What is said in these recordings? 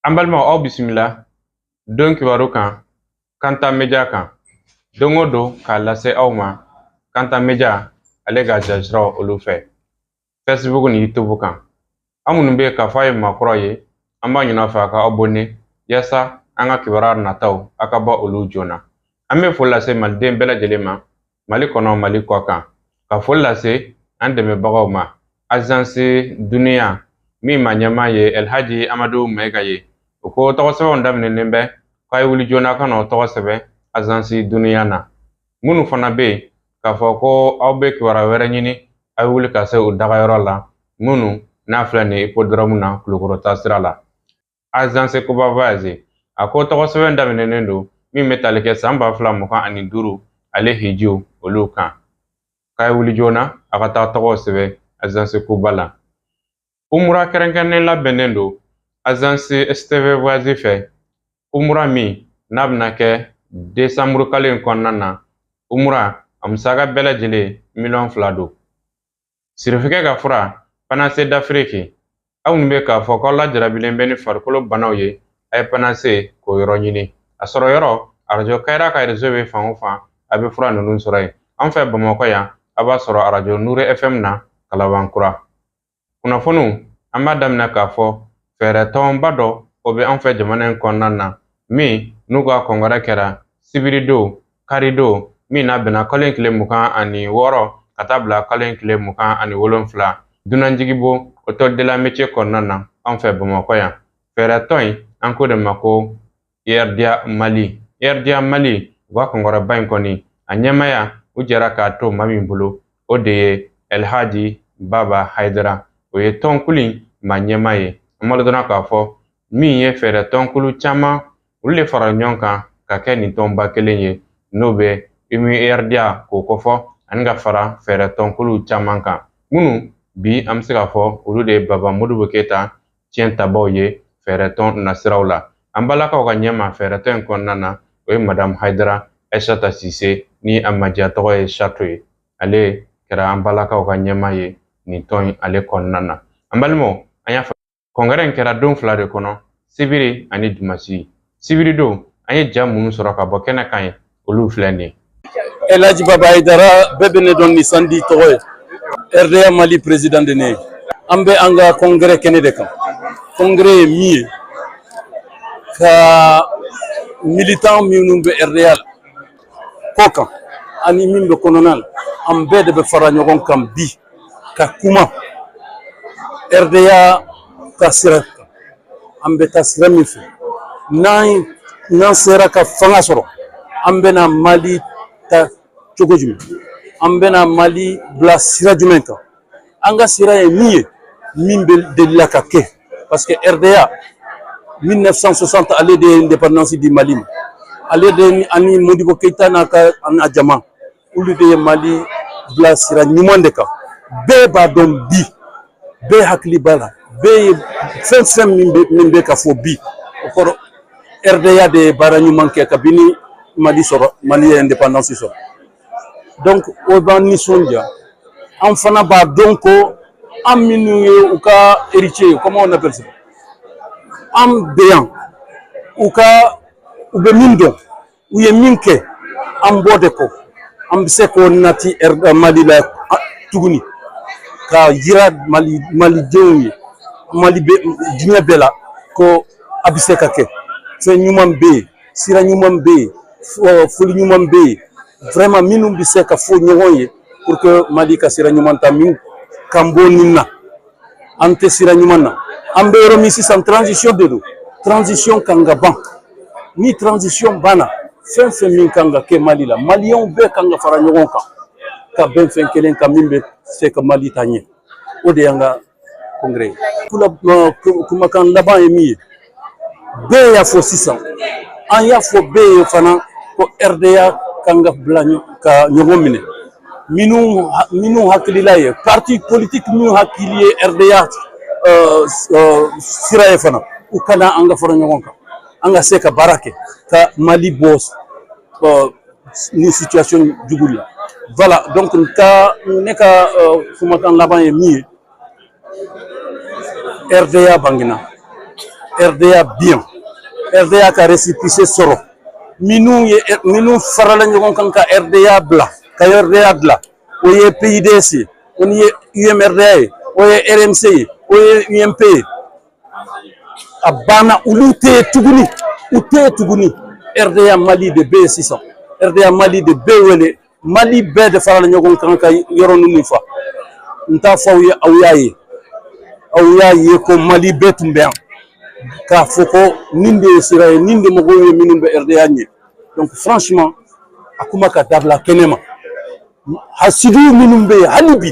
An balimaw aw bisimila don kibaru kan Kanta Media kan don o don k'a lase aw ma Kanta Media ale ka jasiraw olu fɛ Facebook ni YouTube kan an minnu bɛ k'a fɔ a ye maakɔrɔ ye an b'a ɲini aw fɛ a ka abonné yaasa an ka kibaruya nataw a ka bɔ olu joona. An bɛ foli lase maliden bɛɛ lajɛlen ma Mali kɔnɔ Mali kɔ kan ka foli lase an dɛmɛbagaw ma Agence Duniya min ma ɲɛmaa ye Elhaji Amadu Mayiga ye o ko tɔgɔsɛbɛnw daminɛnen bɛ k'a ye wuli joona ka n'o tɔgɔ sɛbɛn Agence Duniya na. Minnu fana bɛ yen k'a fɔ ko aw bɛ kibaruya wɛrɛ ɲini a' bɛ wuli ka se u dagayɔrɔ la minnu n'a filɛ nin ye hippodrome na Kulukɔrɔta sira la. Agence Koba Voyage a ko tɔgɔsɛbɛn daminɛnen don min bɛ tali kɛ san 2025 ale hijiw olu kan. K'a ye wuli joona a ka taa tɔgɔw sɛbɛn Agence Koba la. Umura kɛrɛnkɛrɛnnen labɛnnen don Agence STV Voyage fɛ umura min n'a bɛna kɛ décembre kalo in kɔnɔna na umura a musaka bɛɛ lajɛlen $2,000,000 don. Sirifikɛ ka fura Panacée d'Afrique aw minnu bɛ k'a fɔ k'aw lajarabilen bɛ ni farikolo banaw ye a ye Panacée k'o yɔrɔ ɲini. A sɔrɔ yɔrɔ arajo Kayira ka réseau bɛ fan o fan a bɛ fura ninnu sɔrɔ yen. An fɛ Bamakɔ yan a b'a sɔrɔ arajo Nure FM na Kalabankura. Kunnafoniw an b'a daminɛ k'a fɔ fɛɛrɛ tɔnba dɔ o bɛ an fɛ jamana in kɔnɔna na min n'u ka kɔngɔrɛ kɛra sibiridon karidon min n'a bɛnna kalo tile 26 ka taa bila kalo tile 27 dunanjigibo Hôtel de la Métier kɔnɔna na an fɛ Bamakɔ yan. Fɛɛrɛ tɔn in an ko de ma ko Yerdia Mali. Yerdia Mali u ka kɔngɔrɛba in kɔni a ɲɛmaya u jɛra k'a to maa min bolo o de ye Elhaji Baba Haidara. O ye tɔnkulu in ma ɲɛma ye. An b'a dɔn k'a fɔ min ye fɛɛrɛ tɔnkulu caman olu de fara ɲɔgɔn kan ka kɛ nin tɔnba kelen ye n'o bɛ UMURDA k'o kɔfɔ ani ka fara fɛɛrɛ tɔnkulu caman kan minnu bi an bɛ se k'a fɔ olu de ye Baba Modibo Keyita tiɲɛ tabaw ye fɛɛrɛ tɔn nasiraw la. An balakaw ka ɲɛma fɛɛrɛ tɔn in kɔnɔna na o ye Madame Haidara Aissata Sise ni a majiya tɔgɔ ye Chato ye. Ale kɛra an balakaw ka ɲɛma ye nin tɔn in ale kɔnɔna na. An balimaw an y'a fɔ kɔngɛrɛ in kɛra don 2 de kɔnɔ sibiri ani dimanche. Sibiri don an ye ja minnu sɔrɔ ka bɔ kɛnɛ kan ye olu filɛ nin ye. Elhaji Baba Haidara bɛɛ bɛ ne dɔn ni Sandi tɔgɔ ye. RDA Mali président de ne ye. An bɛ an ka kɔngɛrɛ kɛnɛ de kan. Kɔngɛrɛ ye min ye ka militant minnu bɛ RDA kɔ kan ani min bɛ kɔnɔna la an bɛɛ de bɛ fara ɲɔgɔn kan bi ka kuma RDA ka sira kan. An bɛ taa sira min fɛ n'an sera ka fanga sɔrɔ an bɛna Mali ta cogo jumɛn, an bɛna Mali bila sira jumɛn kan. An ka sira ye min ye min bɛ delila ka kɛ parce que RDA 1960 ale de ye indépendance di Mali ma. Ale de ani Modibo Keyita n'a jama olu de ye Mali bila sira ɲuman de kan. Bɛɛ b'a dɔn bi bɛɛ hakili b'a la bɛɛ ye fɛn fɛn min bɛ ka fɔ bi o kɔrɔ RDA de ye baara ɲuman kɛ kabini Mali sɔrɔ Mali ye indépendance sɔrɔ. Donc o b'an nisɔndiya an fana b'a dɔn ko an minnu ye u ka héritier comment on appelle ça an bɛ yan u bɛ min dɔn u ye min kɛ an bɔ de kɔ an bɛ se k'o nati Mali la tuguni ka yira malidenw ye Mali diɲɛ bɛɛ la ko a bɛ se ka kɛ fɛn ɲuman bɛ yen sira ɲuman bɛ yen foli ɲuman bɛ yen vraiment minnu bɛ se ka fɔ ɲɔgɔn ye pour que Mali ka sira ɲuman ta min kan bɔ nin na an tɛ sira ɲuman na an bɛ yɔrɔ min sisan transition de don transition kan ka ban ni transition banna fɛn fɛn min kan ka kɛ Mali la maliyɛnw bɛɛ kan ka fara ɲɔgɔn kan ka bɛn fɛn kelen kan min bɛ se ka Mali ta ɲɛ o de y'an ka kɔngɛrɛ ye. Kumakan laban ye min ye bɛɛ y'a fɔ sisan an y'a fɔ bɛɛ ye fana ko RDA kan ka bila ka ɲɔgɔn minɛ minnu hakilila ye parti politique minnu hakili ye RDA sira ye fana u kana an ka fara ɲɔgɔn kan an ka se ka baara kɛ ka Mali bɔ ni situation jugu la. Voilà donc ne ka kumakan laban ye min ye RDA bangina RDA bien RDA ka récépissé soro minnu farala ɲɔgɔn kan ka RDA bila ka RDA dilan o ye PIDS o ye UMRDA ye o ye RMC ye o ye UMP ye a banna olu tɛ yen tuguni u tɛ yen tuguni RDA Mali de bɛ yen sisan RDA Mali de bɛ wele Mali bɛɛ de farala ɲɔgɔn kan ka yɔrɔ ninnu fa n t'a fɔ aw ye aw y'a ye ko Mali bɛɛ tun bɛ yan k'a fɔ ko nin de ye sira ye nin de mɔgɔw ye minnu bɛ RDA ɲɛ donc franchement a kuma ka dabila kɛnɛ ma hasidiw minnu bɛ yen hali bi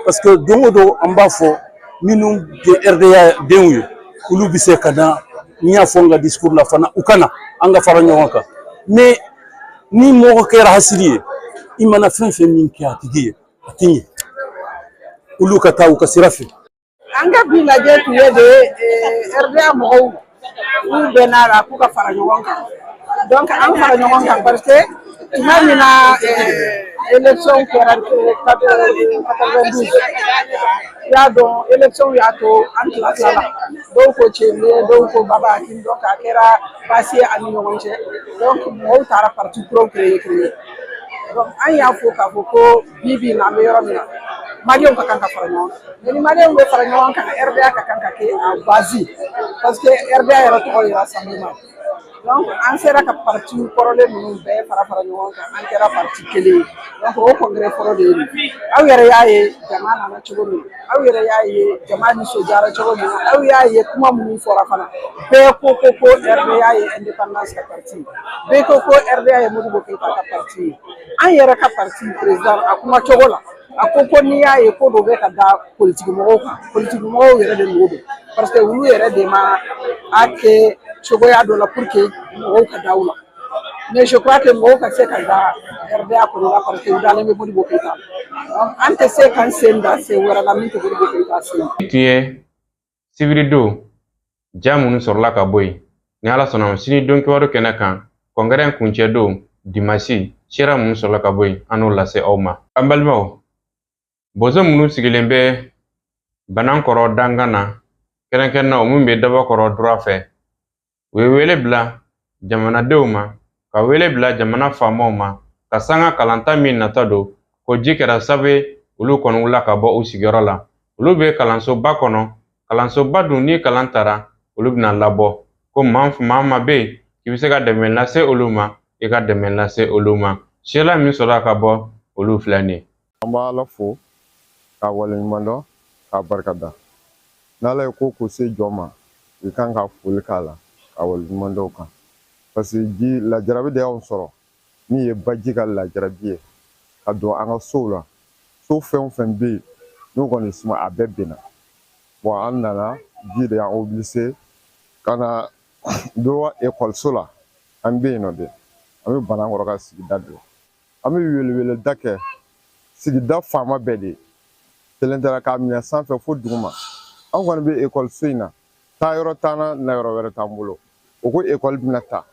parce que don o don an b'a fɔ minnu ye RDA denw ye olu bɛ se ka na n y'a fɔ n ka discours la fana u ka na an ka fara ɲɔgɔn kan mais ni mɔgɔ kɛra hasidi ye i mana fɛn fɛn min kɛ a tigi ye a tɛ ɲɛ olu ka taa u ka sira fɛ. An ka bi lajɛ tun ye de RDA mɔgɔw n'u bɛnna la k'u ka fara ɲɔgɔn kan donc an fara ɲɔgɔn kan parce que tuma min na élection kɛra 92 i y'a dɔn élection y'a to an tila dɔw ko Cɛnniɛ dɔw ko Baba Hakim donc a kɛra baasi ye ani ɲɔgɔn cɛ donc mɔgɔw taara parti kuraw créer donc an y'a fɔ k'a fɔ ko bi bi in na an bɛ yɔrɔ min na maliyɛnw ka kan ka fara ɲɔgɔn kan mais ni maliyɛnw bɛ fara ɲɔgɔn kan RDA ka kan ka kɛ a base parce que RDA yɛrɛ tɔgɔ ye rassemblement donc an sera ka parti kɔrɔlen ninnu bɛɛ fara ɲɔgɔn kan an kɛra parti kelen ye donc o congrès fɔlɔ de ye nin aw yɛrɛ y'a ye jama nana cogo min aw yɛrɛ y'a ye jama nisɔndiyara cogo min aw y'a ye kuma minnu fɔra fana bɛɛ ko RDA ye indépendance ka parti ye bɛɛ ko RDA ye Modibo Keyita ka parti ye an yɛrɛ ka parti président a kuma cogo la a ko n'i y'a ye ko dɔ bɛ ka da politique mɔgɔw kan politique mɔgɔw yɛrɛ de n'o don parce que olu yɛrɛ de ma a kɛ cogoya dɔ la pour que mɔgɔw ka da u la mais je crois que mɔgɔw ka se ka da RDA kɔnɔ la parce que u dalen bɛ Modibo Keyita donc an tɛ se k'an sen da sen wɛrɛ la min tɛ Modibo Keyita sen. Tun ye sibiri don ja minnu sɔrɔla ka bɔ yen ni Ala sɔnna ma sini don kibaru kɛnɛ kan kɔnkɛrɛ kuncɛ don dimanche sera minnu sɔrɔla ka bɔ yen an n'o lase aw ma. An balimaw bozo minnu sigilen bɛ Banankɔrɔ dangan na kɛrɛnkɛrɛnna o min bɛ Dabakɔrɔ dura fɛ u ye wele bila jamanadenw ma ka wele bila jamana faamaw ma ka sanga kalanta min nata don ko ji kɛra sabu ye olu kɔni wulila ka bɔ u sigiyɔrɔ la olu bɛ kalansoba kɔnɔ kalansoba dun ni kalan taara olu bɛna labɔ ko maa ma bɛ yen k'i bɛ se ka dɛmɛ lase olu ma i ka dɛmɛ lase olu ma sela min sɔrɔla ka bɔ olu filɛ nin ye. An b'a Ala fo k'a waleɲuman dɔn k'a barikada n'Ala ye ko se jɔn ma i kan ka foli k'a la k'a waleɲuman dɔn o kan parce que ji lajarabi de y'anw sɔrɔ min ye baji ka lajarabi ye ka don an ka sow la so fɛn o fɛn bɛ yen n'o kɔni suma a bɛɛ benna bon an nana ji de y'an obligé ka na don ekɔliso la an bɛ yen nɔ de an bɛ Banankɔrɔ ka sigida de la an bɛ weleweleda kɛ sigida faama bɛɛ de kelen tara k'a minɛ sanfɛ fo duguma an kɔni bɛ ekɔliso in na taa yɔrɔ t'an na na yɔrɔ wɛrɛ t'an bolo o ko ekɔli bɛna ta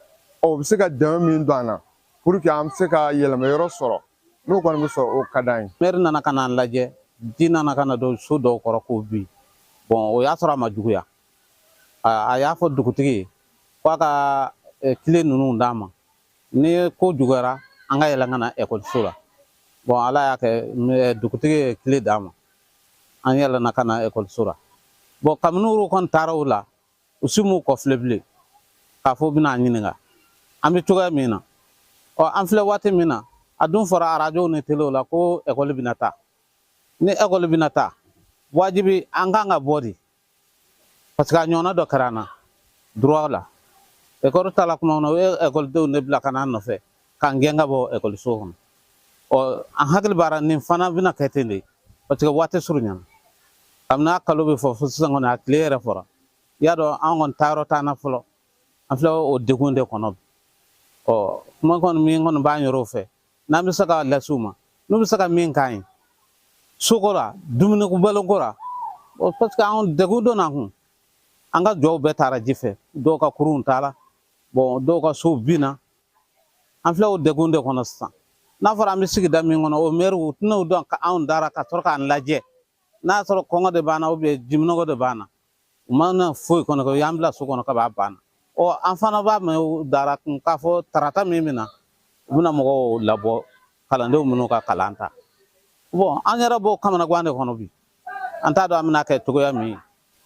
o bɛ se ka dɛmɛ min don an na pour que an bɛ se ka yɛlɛma yɔrɔ sɔrɔ n'o kɔni bɛ sɔrɔ o ka d'an ye. Maire nana ka n'an lajɛ ji nana ka na don so dɔw kɔrɔ k'o bin bon o y'a sɔrɔ a ma juguya a y'a fɔ dugutigi ye k'a ka tile ninnu d'a ma ni ko juguyara an ka yɛlɛ ka na ekɔliso la bon Ala y'a kɛ dugutigi ye tile d'a ma an yɛlɛna ka na ekɔliso la bon kabini olu kɔni taara o la u si m'u kɔfilɛ bilen k'a fɔ u bɛna ɲininka an bɛ cogoya min na an filɛ waati min na a dun fɔra arajow ni telew la ko ekɔli bɛna taa ni ekɔli bɛna taa wajibi an kan ka bɔ de parce que a ɲɔgɔnna dɔ kɛra an na droit la ekɔli ta la kuma kɔnɔ o ye ekɔlidenw de bila ka na an nɔfɛ k'an gɛn ka bɔ ekɔliso kɔnɔ an hakili b'ara nin fana bɛna kɛ ten de parce que waati surunyana kabini a kalo bɛ fɔ fo sisan kɔni a tile yɛrɛ fɔra i y'a dɔn an kɔni taayɔrɔ t'an na fɔlɔ an filɛ o degun de kɔnɔ kuma kɔni min kɔni b'an yɛrɛw fɛ n'an bɛ se ka lasiw ma n'u bɛ se ka min k'an ye soko la dumuni baloko la parce que an degun donna kun an ka jɔw bɛɛ taara ji fɛ dɔw ka kurunw taara bon dɔw ka sow binna an filɛ o degun de kɔnɔ sisan n'a fɔra an bɛ sigida min kɔnɔ o maire u tɛna o dɔn ka anw dara ka sɔrɔ k'an lajɛ n'a sɔrɔ kɔngɔ de b'an na ou bien jiminɔgɔ de b'an na mana foyi kono ko yambla so kono ka ba ban o enfana ba me dara kun ka fo tarata mimina buna mo labo kalande muno ka kalanta bon anyara bo kamana gwande kono bi anta do amina ka to ya mi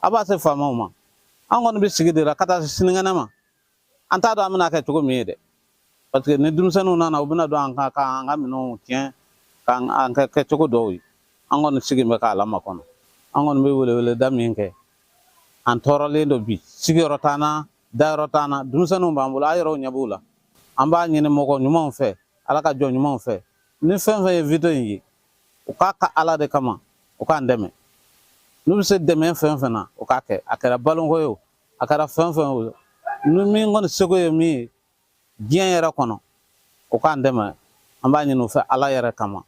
aba se fama ma angon bi sigidira kata siningana ma anta do amina ka to mi de parce que ne dum sanu nana ubina do an ka mino tien kan an ka to do angon sigimbe ka lama kono angon be wele daminke an torale do bi sigirotana darotana dum sanu bambula ayro nyabula amba nyine moko nyuma fe ala ka jo nyuma fe ni fen fe video yi o ka ala de kama o ka ndeme nu se deme fen na o ka ke akara balon hoyo akara fen nu mi ngon sego mi bien yera kono o ka ndeme amba nyino fe ala yera kama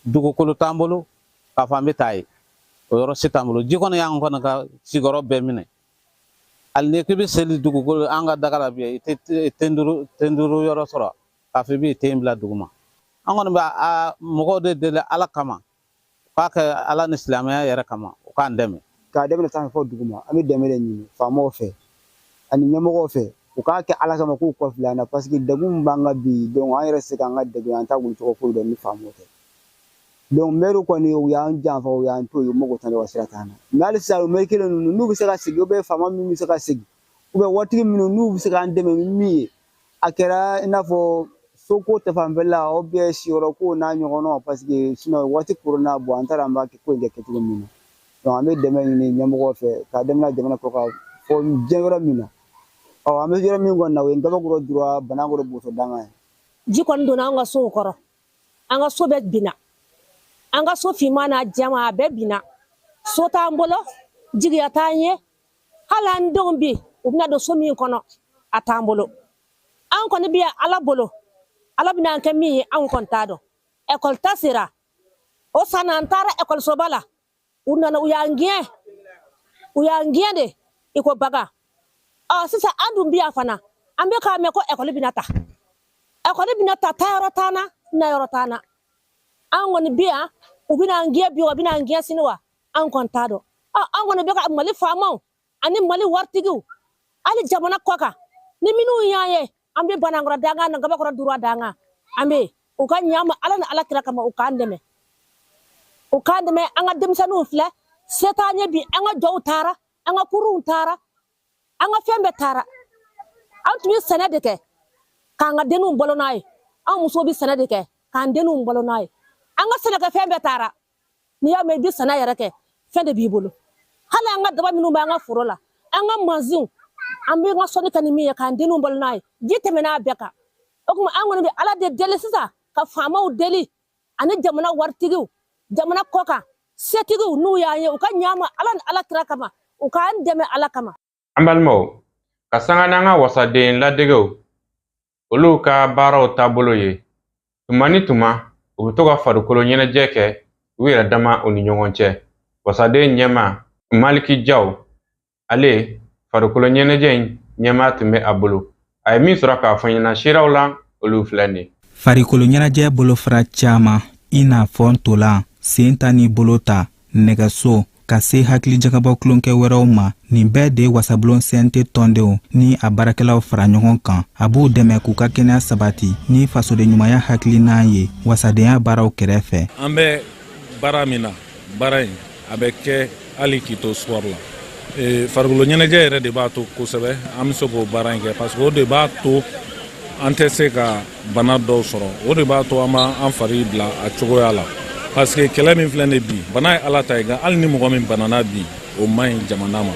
dugo kolo tambolo ka fambe tay o yoro sitamolo jikono yang kono ka sigoro be mine alne ke be seli dugo kolo anga dagala bi tenduru yoro soro ka fe bi tembla duguma angon ba mogo de ala kama ka ala ni islamaya yara kama o kan deme ka deme tan fo duguma ami deme le ni famo fe ani nyamo fe o ka ke ala kama ko filana parce que dagum banga bi donc an yere se kan ga dagu an ta gun to ko do ni famo te donc meru ko ni o ya jan fa o ya to yo mogo tan wasira tana mal sa o merkele nu bi se ka sigi o be famo mi se ka sigi o be woti mi nu bi se ka deme mi akera ina fo soko te fambela obie sioro ko na nyono parce que sino wati corona bo antara mbaki ko nge ketu mina donc ame deme ni nyamo fe ka demna demna ko ka fo jengro mina o ame jero mi ngonna we ngaba ko droit bana ko boso danga jikon dona nga so koro anga so be bina anga so fi mana jama be bina so ta mbolo jigi atanye hala ndombi ubna do so mi kono atambolo an kono biya ala bolo ala bina nke mi an kontado ekol tasira o sanantara ekol sobala unana uyangie de iko baga sisa andu biya fana ambe ka me ko ekol binata tayarotana na yorotana angoni biya ubina ngie biwa bina ngie sinwa an kontado angoni beka mali famo ani mali wartigu ali jamana koka ni minu yaye ambe banangora danga na gaba ko durwa danga ambe o ka nyama ala na ala kira kama o ka ndeme anga demsanu fle setanye bi anga jowtara anga kurun tara anga fembe tara antumi sanade ke kanga denu bolonai an muso bi sanade ke kan denu bolonai anga sanade fembe tara ni ya me bi sanaya reke fende bi bolo hala anga daba minu ba anga furola anga mazin ambe nga soni kanimi ya kan denu bolonai jite mena beka okuma angone bi ala de deli sisa ka fama u deli ani jamana wartigu jamana koka setigu nu yaye uka nyama ala kira kama uka andeme ala kama ambalmo kasanga nanga wasaden ladego olu ka baraw tabolo ye tumani tuma u to ka farukolo nyene jeke wira dama oni nyongonche wasaden nyema maliki jaw ale farukolo nyene jen nyema tume abulu ay mi sura ka fanyana shirawla olu flani farikolo ɲɛnajɛ bolofara caaman i n'a fɔ ntolan sen ta ni bolota nɛgɛso ka se hakilijagabɔ kulonkɛ wɛrɛw ma nin bɛɛ de wasabulon sente tɔndenw ni a baarakɛlaw fara ɲɔgɔn kan a b'u dɛmɛ k'u ka kɛnɛya sabati ni fasoden ɲumanya hakilinan ye wasadenya baaraw kɛrɛfɛ an bɛ baara min na baara in a bɛ kɛ hali k'i to sport la farikolo ɲɛnajɛ yɛrɛ de b'a to kosɛbɛ an bɛ se k'o baara in kɛ parce que o de b'a to an tɛ se ka bana dɔw sɔrɔ o de b'a to an b'an fari bila a cogoya la parce que kɛlɛ min filɛ nin bi bana ye ala ta ye nka hali ni mɔgɔ min banana bi o man ɲi jamana ma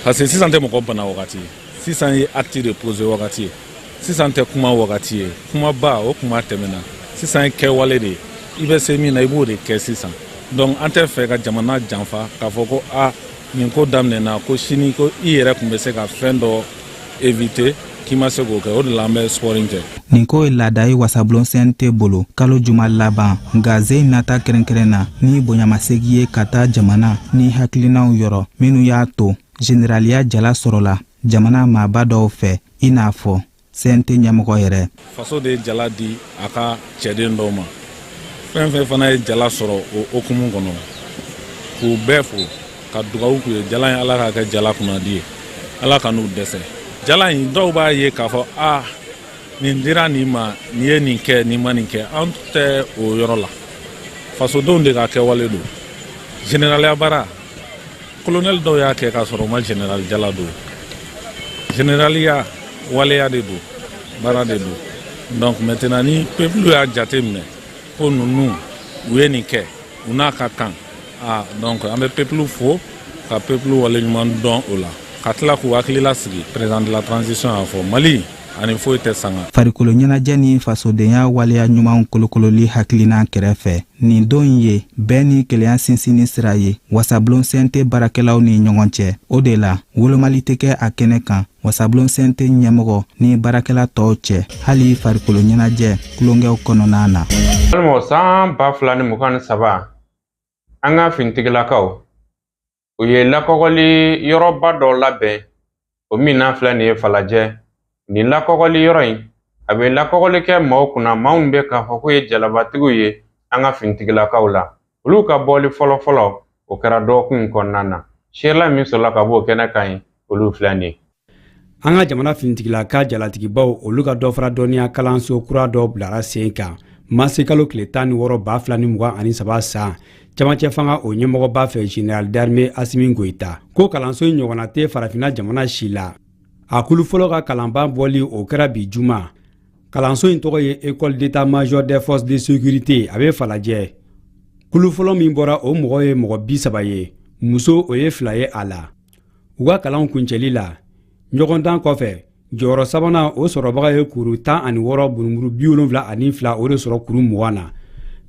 parce que sisan tɛ mɔgɔ bana wagati ye sisan ye acte de poser wagati ye sisan tɛ kuma wagati ye kumaba o kuma tɛmɛna sisan ye kɛwale de ye i bɛ se min na i b'o de kɛ sisan donc an tɛ fɛ ka jamana janfa k'a fɔ ko nin ko daminɛna ko sini ko i yɛrɛ tun bɛ se ka fɛn dɔ éviter k'i ma se k'o kɛ o de la an bɛ sport in kɛ. nin ko ye laada ye wasabulon CNT bolo kalo juma laban nka ze nata kɛrɛnkɛrɛn na ni bonyamasegi ye ka taa jamana ni hakilinaw yɔrɔ minnu y'a to generaliya jala sɔrɔla jamana maaba dɔw fɛ i n'a fɔ CNT ɲɛmɔgɔ yɛrɛ. faso de ye jala di a ka cɛden dɔw ma fɛn fɛn fana ye jala sɔrɔ o hukumu kɔnɔ k'u bɛɛ fo ka dugawu k'u ye jala in ala k'a kɛ jala kunnadi ye ala ka n'u dɛsɛ jala in dɔw b'a ye k'a fɔ nin dira nin ma nin ye nin kɛ nin ma nin kɛ an tɛ o yɔrɔ la fasodenw de ka kɛwale don generaliya baara colonel dɔw y'a kɛ k'a sɔrɔ u ma general jala don generaliya waleya de don baara de don donc maintenant ni peuple y'a jate minɛ ko ninnu u ye nin kɛ u n'a ka kan donc an bɛ peuple fo ka peuple waleɲuman dɔn o la ka tila k'u hakili lasigi président de la transition y'a fɔ Mali ani foyi tɛ sanga farikolo ɲɛnajɛ ni fasodenya waleya ɲumanw kolokololi hakilina kɛrɛfɛ nin don ye bɛɛ ni kelenya sinsini sira ye wasablon sente baarakɛlaw ni ɲɔgɔn cɛ o de la wolomali tɛ kɛ a kɛnɛ kan wasablon sente ɲɛmɔgɔ ni baarakɛla tɔw cɛ hali farikolo ɲɛnajɛ kulonkɛw kɔnɔna na walima san 2023 an ka finitigilakaw u ye lakɔgɔli yɔrɔba dɔ labɛn o min n'a filɛ nin ye Falajɛ nin lakɔgɔli yɔrɔ in a bɛ lakɔgɔli kɛ maaw kunna maaw bɛ k'a fɔ ko ye jalabatigiw ye an ka finitigilakaw la olu ka bɔli fɔlɔ o kɛra dɔgɔkun in kɔnɔna na Sherla min sɔrɔla ka bɔ o kɛnɛ kan ye olu filɛ nin ye an ka jamana finitigilaka jalatigibaw olu ka dɔ fara dɔnniya kalanso kura dɔ bilara sen kan Mase kalo tile 16 2023 san camancɛ fanga o ɲɛmɔgɔba fɛ Général d'armée Assimi Goïta ko kalanso in ɲɔgɔnna tɛ farafina jamana si la a kulu fɔlɔ ka kalanban bɔli o kɛra bi juma kalanso in tɔgɔ ye École d'état-major des forces de sécurité a bɛ Falajɛ kulu fɔlɔ min bɔra o mɔgɔ ye mɔgɔ 30 ye muso o ye 2 ye a la u ka kalanw kuncɛli la ɲɔgɔndan kɔfɛ jɔyɔrɔ sabanan o sɔrɔbaga ye kuru 16 burumuru 72 o de sɔrɔ kuru 20 na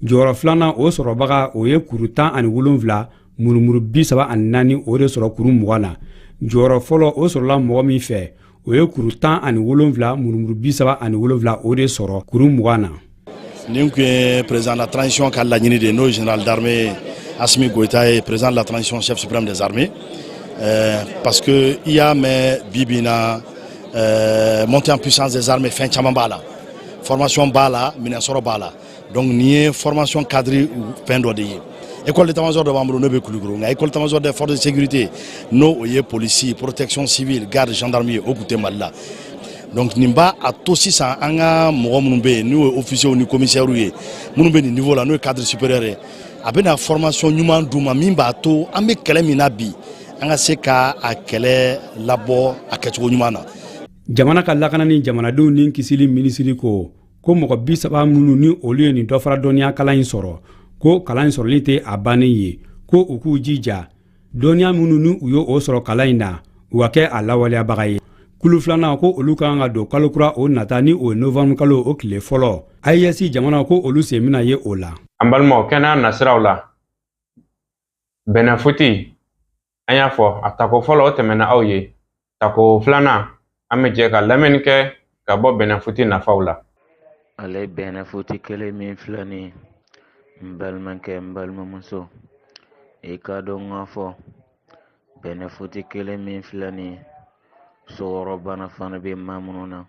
jɔyɔrɔ filanan o sɔrɔbaga o ye kuru 17 murumuru 34 o de sɔrɔ kuru 20 na jɔyɔrɔ fɔlɔ o sɔrɔla mɔgɔ min fɛ o ye kuru 17 murumuru 37 o de sɔrɔ kuru 20 na nin kun ye président de la transition ka laɲini de n'o ye général d'armée Assimi Goïta ye président de la transition chef suprême des armées parce que il y a mais bibina montée en puissance des armées fɛn caman b'a la formation b'a la minɛnsɔrɔ b'a la donc nin ye formation cadre fɛn dɔ de ye école d'état-major dɔ b'an bolo n'o bɛ Kulukoro nka école d'état-major des forces de sécurité n'o ye polisi protection civile garde gendarmerie o tun tɛ Mali la donc nin b'a a to sisan an ka mɔgɔ minnu bɛ yen n'o ye officiers ni commissaires ye minnu bɛ nin niveau la n'o ye cadre supérieur ye a bɛna formation ɲuman d'u ma min b'a to an bɛ kɛlɛ min na bi an ka se ka a kɛlɛ labɔ a kɛcogo ɲuman na. jamana ka lakana ni jamanadenw ni kisili minisiri ko mɔgɔ 30 minnu ni olu ye nin dɔ fara dɔnniya kalan in sɔrɔ ko kalan in sɔrɔli tɛ a bannen ye ko u k'u jija dɔnniya minnu ni u y'o sɔrɔ kalan in na u ka kɛ a lawaleyabaga ye kulu filanan ko olu kan ka don kalo kura o nata ni o ye novembre kalo o tile fɔlɔ AES jamana ko olu sen bɛna ye o la. an balimaw kɛnɛya nasiraw la Bɛnɛfuti an y'a fɔ a tako fɔlɔ o tɛmɛna aw ye tako filanan an bɛ jɛ ka lamɛnni kɛ ka bɔ Bɛnɛfuti nafaw la. ale Bɛnɛfuti kelen min filɛ nin ye n balimakɛ n balimamuso i ka dɔn k'a fɔ Bɛnɛfuti kelen min filɛ nin ye sukɔrɔbana fana bɛ maa minnu na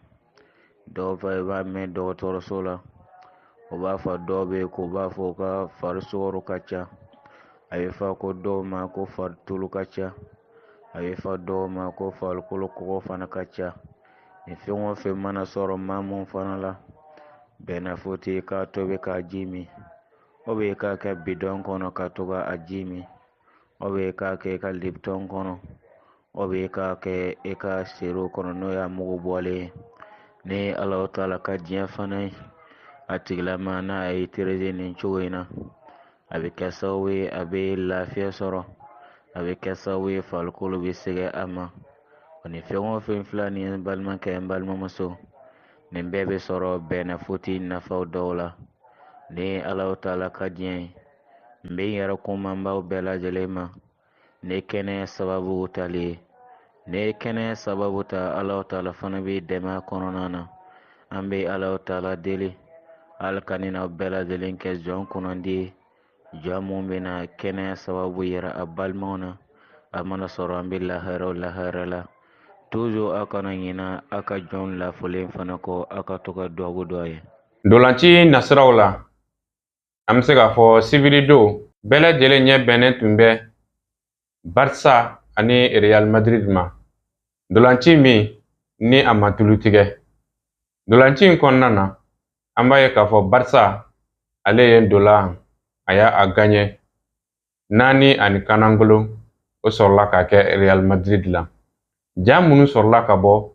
dɔw fɛ i b'a mɛn dɔgɔtɔrɔso la o b'a fɔ dɔw bɛ yen k'o b'a fɔ ka fari sukaro ka ca a bɛ fɔ ko dɔw ma ko fari tulu ka ca a bɛ fɔ dɔw ma ko farikolo kɔgɔ fana ka ca ni fɛn o fɛn mana sɔrɔ maa mun fana la Bɛnɛfuti k'a tobi k'a ji min o bɛ k'a kɛ bidɔn kɔnɔ ka to ka a ji min o bɛ k'a kɛ i ka lipton kɔnɔ o bɛ k'a kɛ i ka siro kɔnɔ n'o y'a mugu bɔlen ye ni Alahu Taala ka diɲɛ fana ye a tigilama n'a ye tereze nin cogo in na a bɛ kɛ sababu ye a bɛ lafiya sɔrɔ a bɛ kɛ sababu ye farikolo bɛ sɛgɛn a ma ni fɛn o fɛn filɛ nin ye n balimakɛ n balimamuso nin bɛɛ bɛ sɔrɔ Bɛnɛfuti nafaw dɔw la ni Alahu Taala ka diɲɛ ye n bɛ n yɛrɛ kumanbaw bɛɛ lajɛlen ma ni kɛnɛya sababu tali ye ni kɛnɛya sababu ta Alahu Taala fana bɛ dɛmɛ a kɔnɔna na an bɛ Alahu Taala deli Ala ka nin n'aw bɛɛ lajɛlen kɛ jɔn kunnandi ye jɔn mun bɛna kɛnɛya sababu yira a balimaw na a mana sɔrɔ an bɛ lahara la toujours aw kana ɲina aw ka jɔn lafolen fana kɔ aw ka to ka duwawu dɔ ye. Ndolanci nasiraw la an bɛ se k'a fɔ sibiri don bɛɛ lajɛlen ɲɛ bɛnnen tun bɛ Barça ani Real Madrid ma. Dolanci min ni a ma tulu tigɛ. Dolanci in kɔnɔna na, an b'a ye k'a fɔ Barça ale ye dolan a y'a gagné 4-0 o sɔrɔla ka kɛ Real Madrid la. Ja minnu sɔrɔla ka bɔ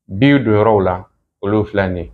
biw donyɔrɔw la olu filɛ nin ye.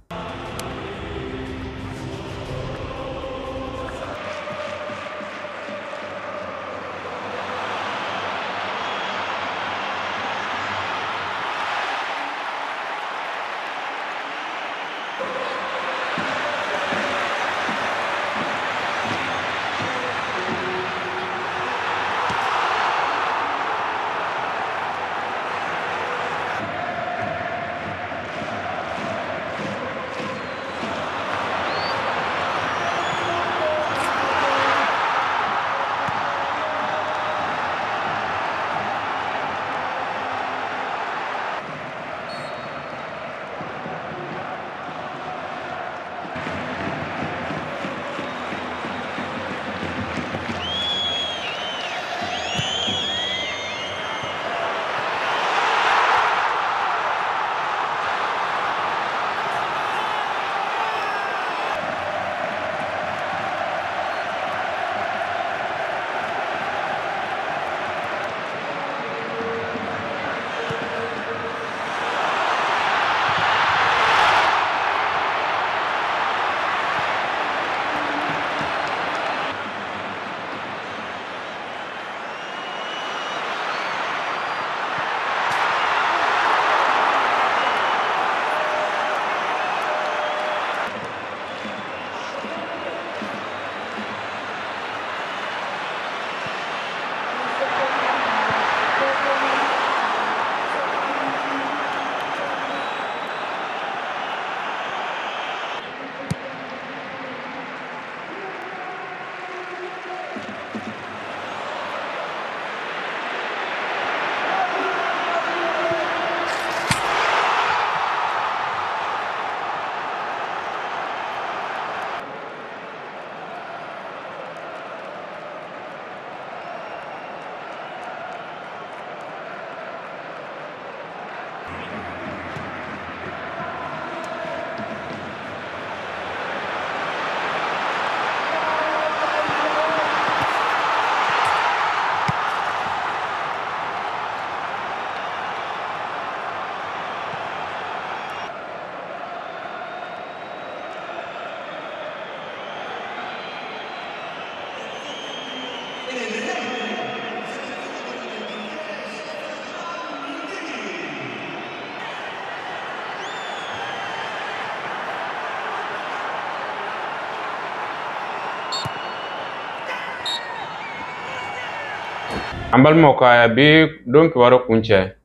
An balimaw ka bi don kibaru kuncɛ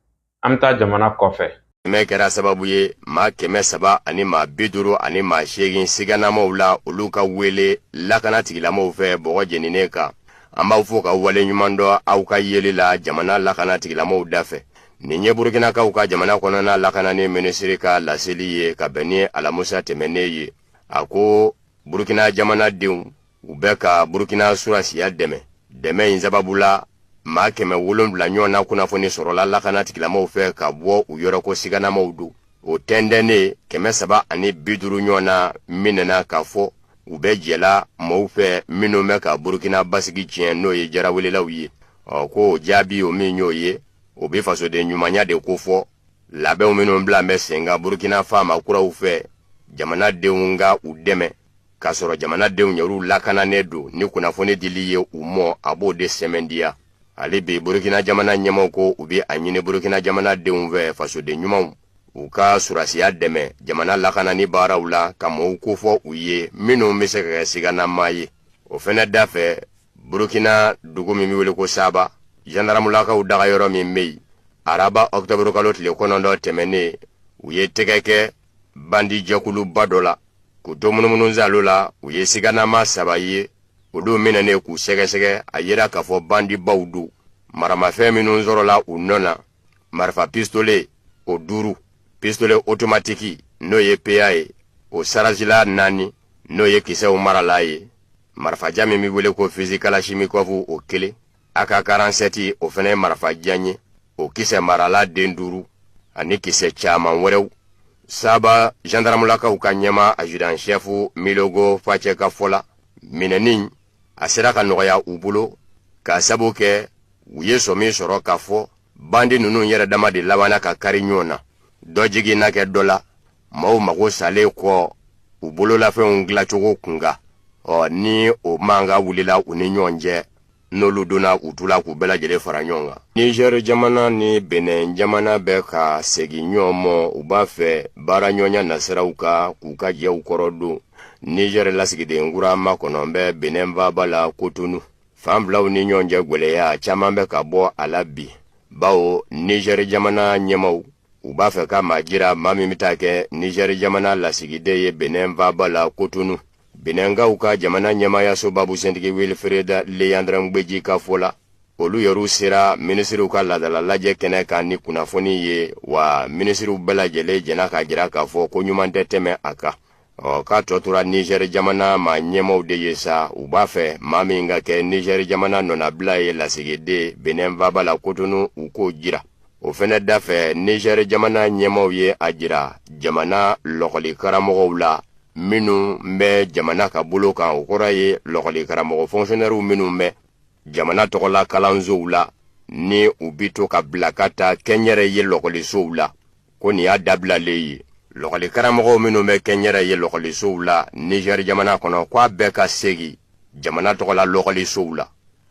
an bɛ taa jamana kɔfɛ. Kɛmɛ kɛra sababu ye maa 300 ani maa 50 ani maa 8 siganamaw la olu ka wele lakana tigilamaw fɛ bɔgɔ jeninen kan. An b'aw fo ka wale ɲuman dɔ aw ka yeli la jamana lakana tigilamaw dafɛ. Nin ye Burukinakaw ka jamana kɔnɔna lakananin minisiri ka laseli ye ka bɛn ni Alamusa tɛmɛnen ye. A ko Burukina jamanadenw u bɛ ka Burukina surasiya dɛmɛ. Dɛmɛ in sababu la maa 700 ɲɔgɔn na kunnafoni sɔrɔla lakana tigilamaw fɛ ka bɔ u yɔrɔ ko siganamaw do. O tɛndɛnnen 350 ɲɔgɔn na minɛna k'a fɔ u bɛ jɛla mɔɔw fɛ minnu bɛ ka Burukina basigi tiɲɛ n'o ye jarawelelaw ye. Ko jaabi o min y'o ye o bɛ fasoden ɲumanya de ko fɔ labɛnw minnu bila bɛ sen ka Burukina faama kuraw fɛ jamanadenw ka u dɛmɛ k'a sɔrɔ jamanadenw yɛrɛw lakananen do ni kunnafoni dili ye u mɔ a b'o de sɛmɛndiya. Ale bi Burukina jamana ɲɛmɔgɔw ko u bɛ a ɲini Burukina jamanadenw fɛ fasoden ɲumanw u ka surasiya dɛmɛ jamana lakanani baaraw la ka mɔɔw kofɔ u ye minnu bɛ se ka kɛ siganama ye. O fɛnɛ dafɛ Burukina dugu min bɛ wele ko Saba gendarmulakaw daga yɔrɔ min bɛ yen araba octobre kalo tile 9 tɛmɛnen u ye tɛgɛ kɛ bandi jɛkuluba dɔ la k'u to munumunu zalo la u ye siganama 3 ye olu minɛnen k'u sɛgɛsɛgɛ a yera k'a fɔ bandi baw do maramafɛn minnu sɔrɔla u nɔ na marifa pistolet o 5 pistolet automatique n'o ye PA ye o sarazila 4 n'o ye kisɛw marala ye marifaja min bɛ wele ko fusil kalachnikov o 1 AK-47 o fɛnɛ ye marifa jan ye o kisɛ marala den 5 ani kisɛ caaman wɛrɛw. Saba gendarmelakaw ka ɲɛma adjudant chef Milogo Facɛ ka fɔ la minɛni a sera ka nɔgɔya u bolo k'a sabu kɛ u ye sɔmi sɔrɔ k'a fɔ bandi ninnu yɛrɛ dama de labanna ka kari ɲɔgɔn na dɔ jigi na kɛ dɔ la maaw mago salen kɔ u bololafɛnw dilacogo kunga ni o manga wulila u ni ɲɔgɔn cɛ n'olu donna u tula k'u bɛɛ lajɛlen fara ɲɔgɔn kan. Niger jamana ni Benin jamana bɛ ka segin ɲɔgɔn mɔ u b'a fɛ baara ɲɔgɔnya nasiraw ka k'u ka jɛw kɔrɔ don. Niger lasigiden kura makɔnɔ bɛ Benin baba la Cotonou. Fan filaw ni ɲɔgɔn cɛ gwɛlɛya caman bɛ ka bɔ a la bi. Bawo Niger jamana ɲɛmaw u b'a fɛ ka majira maa min bɛ taa kɛ Niger jamana lasigiden ye Benin baba la Cotonou. Benengaw ka jamana ɲɛmayaso babu sentigi Wilfreda Leandre Ngbeji ka fɔ la olu yɛrɛw sera ministriw ka ladala lajɛ kɛnɛ kan ni kunnafoni ye wa ministriw bɛɛ lajɛlen jɛna ka jira k'a fɔ ko ɲuman tɛ tɛmɛ a kan. K'a tɔ tora Niger jamana ma ɲɛmaw de ye sa u b'a fɛ maa min ka kɛ Niger jamana nɔnabila ye lasigiden Benin baba la Cotonou u k'o jira. O fɛnɛ dafɛ Niger jamana ɲɛmaw ye a jira jamana lɔgɔli karamɔgɔw la minnu bɛ jamana ka bolo kan o kɔrɔ ye lɔgɔli karamɔgɔ fonctionnaires minnu bɛ jamana tɔgɔla kalansow la ni u bi to ka bila ka taa kɛnyɛrɛ ye lɔgɔlisow la ko nin y'a dabilalen ye. Lɔgɔli karamɔgɔw minnu bɛ kɛnyɛrɛ ye lɔgɔlisow la Niger jamana kɔnɔ k'a bɛɛ ka segin jamana tɔgɔla lɔgɔlisow la.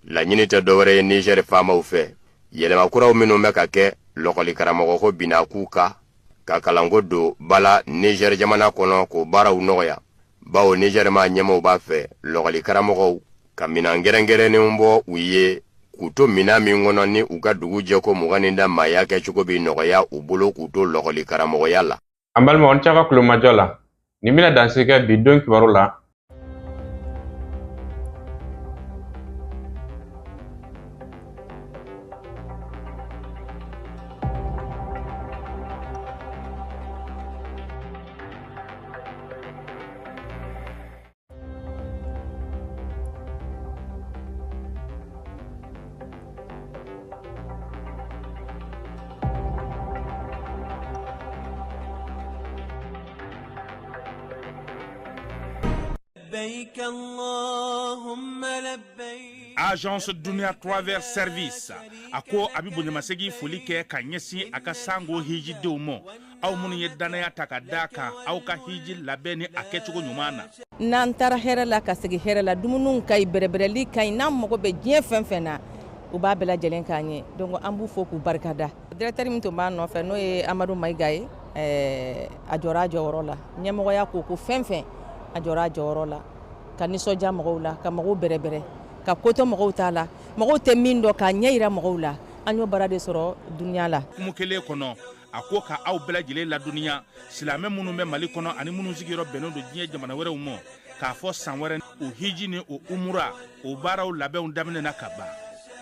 Laɲini tɛ dɔwɛrɛ ye Niger faamaw fɛ yɛlɛma kuraw minnu bɛ ka kɛ lɔgɔli karamɔgɔ ko bina k'u ka kalanko don bala Niger jamana kɔnɔ ko baaraw nɔgɔya. Bawo Niger ma ɲɛmaw b'a fɛ lɔgɔli karamɔgɔw ka minan gɛrɛngɛrɛnnenw bɔ u ye k'u to minan min kɔnɔ ni u ka dugu jɛko 20 da maaya kɛcogo bi nɔgɔya u bolo k'u to lɔgɔli karamɔgɔya la. An balimaw, an cɛ ka kulomajɔ la nin bɛna dansigi kɛ bi don kibaru la. Agence Dunia Travel Service ako abibo nyamasegi foli kɛ ka ɲɛsin a ka sango hiji denw ma aw minnu ye danaya ta ka da kan aw ka hiji labɛn ni a kɛcogo ɲuman na. N'an taara hɛrɛ la ka segin hɛrɛ la dumuniw ka ɲi bɛrɛbɛrɛli ka ɲi n'an mago bɛ diɲɛ fɛn fɛn na u b'a bɛɛ lajɛlen k'an ye donc an b'u fo k'u barikada. Directeur min tun b'a nɔfɛ n'o ye Amadu Mayiga ye a jɔra a jɔyɔrɔ la ɲɛmɔgɔya ko fɛn fɛn a jɔra a jɔyɔrɔ la ka nisɔndiya mɔgɔw la ka mɔgɔw bɛrɛbɛrɛ ka koto mɔgɔw t'a la mɔgɔw tɛ min dɔn k'a ɲɛ yira mɔgɔw la an y'o baara de sɔrɔ duniya la. Kumu kelen kɔnɔ a ko ka aw bɛɛ lajɛlen laduniya silamɛ minnu bɛ Mali kɔnɔ ani minnu sigiyɔrɔ bɛnnen don diɲɛ jamana wɛrɛw ma k'a fɔ san wɛrɛ o hiji ni o umura o baaraw labɛnw daminɛna ka ban.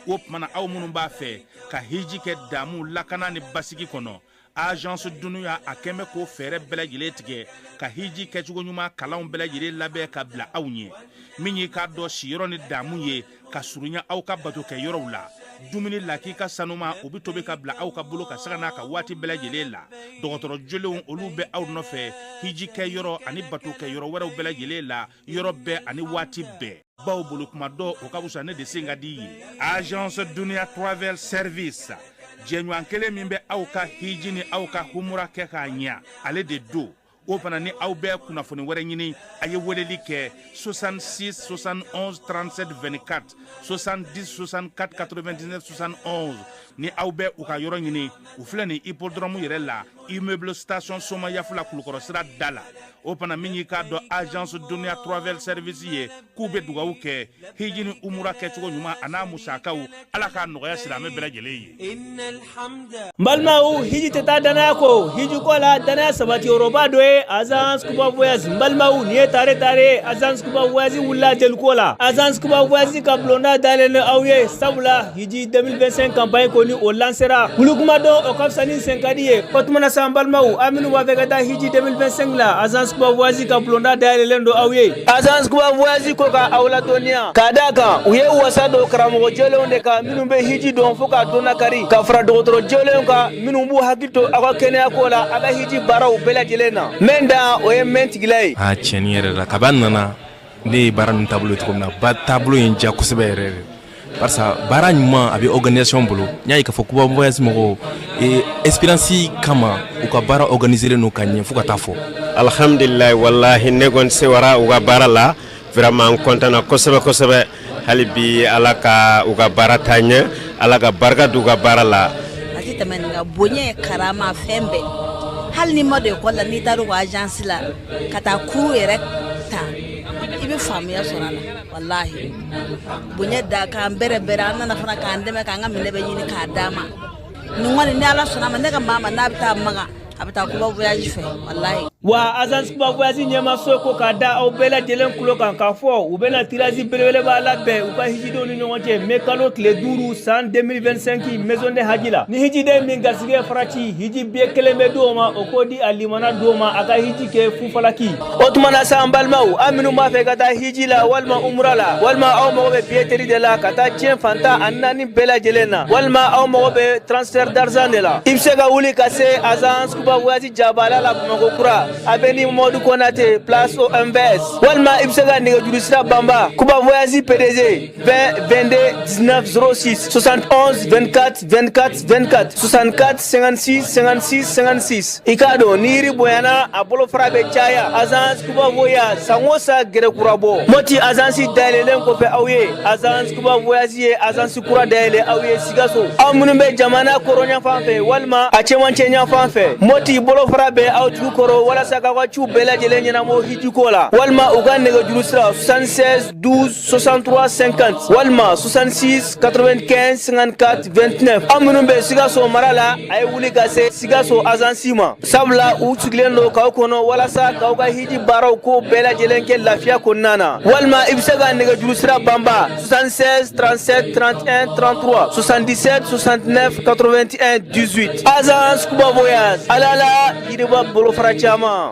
O tumana aw minnu b'a fɛ ka hiji kɛ damu lakana ni basigi kɔnɔ Agence Dunuya a kɛmɛ ko fɛɛrɛ bɛɛ lajɛlen tigɛ ka hiji kɛcogo ɲuman kalanw bɛɛ lajɛlen labɛn ka bila aw ɲɛ min ye k'a dɔn siyɔrɔ ni damu ye ka surunya aw ka bato kɛ yɔrɔw la dumuni lakika sanuma o bi tobi ka bila aw ka bolo ka saga n'a ka waati bɛɛ lajɛlen la dɔgɔtɔrɔ jolenw olu bɛ aw nɔfɛ hiji kɛ yɔrɔ ani bato kɛ yɔrɔ wɛrɛw bɛɛ lajɛlen la yɔrɔ bɛɛ ani waati bɛɛ baw bolo kuma dɔ o ka wusa ne de sen ka di ye. Agence Dunia Travel Service jɛɲɔgɔn kelen min bɛ aw ka hiji ni aw ka humura kɛ k'a ɲɛ ale de do o fana ni aw bɛɛ kunnafoni wɛrɛ ɲini a ye weleli kɛ 66 71 37 24 70 64 99 71 ni aw bɛɛ u ka yɔrɔ ɲini u filɛ ni hippodrome yɛrɛ la immeuble station Soma Yafula Kulukɔrɔ sira da la o fana min y'i k'a dɔn Agence Dunia Travel Service ye k'u bɛ dugawu kɛ hiji ni umura kɛcogo ɲuman a n'a musakaw ala k'a nɔgɔya silamɛ bɛɛ lajɛlen ye. N balimaw hiji tɛ taa danaya ko hiji ko la danaya sabati yɔrɔba dɔ ye Agence Kuba Voyage. N balimaw nin ye tare Agence Kuba Voyage wulila jeliko la Agence Kuba Voyage ka bulonda dayɛlɛlen aw ye sabula hiji 2025 campagne ko ni o lancera wulukuma dɔn o ka fisa ni sen ka di ye o tumana sa balmaw aminu ba fe kata hiji 2025 la agence kuba voyage ka blonda dayale lendo awye agence kuba voyage ko ka awla donia kadaka uye wasa do karamo jele onde ka minu be hiji don foka dona kari ka fra do jele ka minu bu hakito aka kene akola aga hiji baraw bela jelena menda oye mentigilay a tieni yere la kabanana ne baran tableau to na ba tableau en ja ko sebe yere parce que bara nyuma abi organisation bolo nyai ka fokuba voyage mo e espérance kama u ka bara organiser no kanye fuka tafo alhamdulillah wallahi ne gon se wara u ka bara la vraiment content ko sebe halibi alaka u ka bara tanya alaka barka du ka bara la ati tamanga bonye karama fembe hal ni mode ko la ni taru agence la kata ku erekta ibe famia sorala wallahi bunya da ka bere ana na fana ka ndeme ka ngam lebe yini ka dama ni ngone ni ala sona mane ka mama na bita maga abita kuba voyage fe wallahi wa agence kuba voyage nyama soko ka da au bela jelen kulo kan ka fo u bena tirazi belebele ba la be u ka hijido ni nyonje mekalo kle duru san 2025 maison de hajila ni hijide min gasige farati hiji be keleme doma o kodi alimana doma aga hiji ke fufalaki otmana sambal mau aminu ma fe gata hijila walma umrala walma au mo be pieteri de la kata tien fanta annani bela jelena walma au mo be transfert d'argent de la ibsega wuli kase agence kuba voyage jabala la magokura abeni Modou Konate place au MBS walma ibsega niga jurista bamba kuba voyage PDG 20 22 19 06 71 24 24 24 64 56 56 56 ikado niri boyana abolo frabe chaya agence kuba voyage sangosa gere kurabo moti agence dalelen ko fe awye agence kuba voyage agence kura dale awye sigaso amunumbe jamana koronya fanfe walma achemanche nya fanfe moti bolo frabe awtu koro wala saka kwa chu bela jelenya na mo hijikola walma uganne ga jurusra 76 12 63 50 walma 66 95 54 29 amunumbe sigaso marala ay wuli gase sigaso azansima sabla utuglendo ka kono wala sa ka ga hiji baraw ko bela jelenke lafia konana walma ibsaga ne ga jurusra bamba 76 37 31 33 77 69 81 18 azans kuba voyage alala yidiba bolo farachama